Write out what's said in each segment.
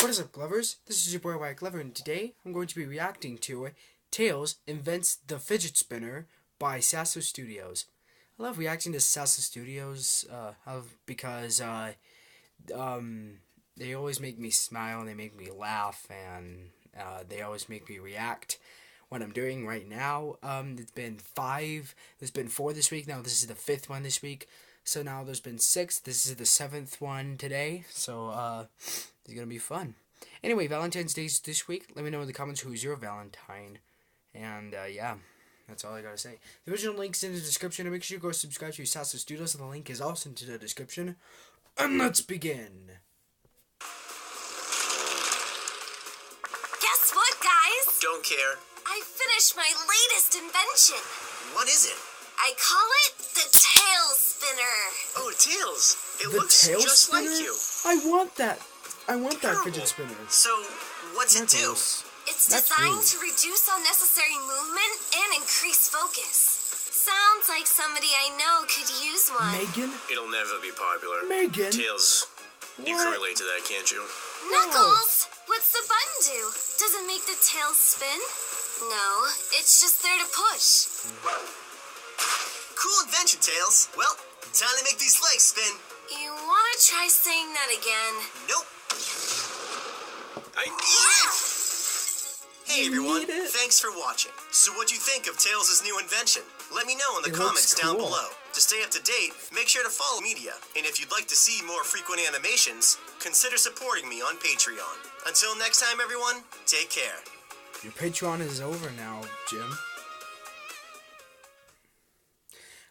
What is up, Glovers? This is your boy Wyatt Glover, and today I'm going to be reacting to Tails Invents the Fidget Spinner by Sasso Studios. I love reacting to Sasso Studios because they always make me smile, and they make me laugh, and they always make me react. What I'm doing right now, there's been 4 this week. Now this is the 5th one this week. So now there's been 6. This is the 7th one today. So it's gonna be fun. Anyway, Valentine's Day's this week. Let me know in the comments who's your Valentine. And yeah, that's all I gotta say. The original link's in the description, and make sure you go subscribe to Sasso Studios. The link is also in the description. And let's begin. Guess what, guys? Don't care. I finished my latest invention. What is it? I call it the Tail Spinner. Oh, Tails. It The looks tail just spinner? like you. I want that. I want that Terrible. fidget spinner. So, what's it do? It's That's designed rude. to reduce unnecessary movement and increase focus. Sounds like somebody I know could use one. Megan? It'll never be popular. Megan? Tails, you What? can relate to that, can't you? Knuckles, what's the button do? Does it make the tail spin? No, it's just there to push. Cool invention, Tails. Well, time to make these legs spin. You want to try saying that again? Nope. I need it. Hey everyone, Need it? thanks for watching. So what'd you think of Tails' new invention? Let me know in the It comments looks down cool. below. To stay up to date, make sure to follow media. And if you'd like to see more frequent animations, consider supporting me on Patreon. Until next time everyone, take care. Your Patreon is over now, Jim.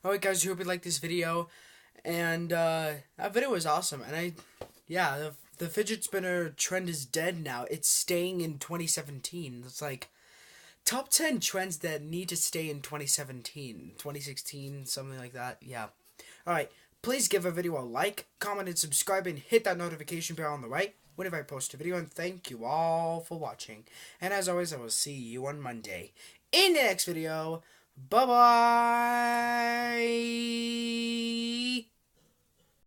Alright guys, I hope you liked this video. And that video was awesome. And the fidget spinner trend is dead now. It's staying in 2017. It's like top 10 trends that need to stay in 2017, 2016, something like that. Yeah. Alright, please give a video a like, comment, and subscribe, and hit that notification bell on the right whenever I post a video. And thank you all for watching. And as always, I will see you on Monday in the next video. Bye-bye!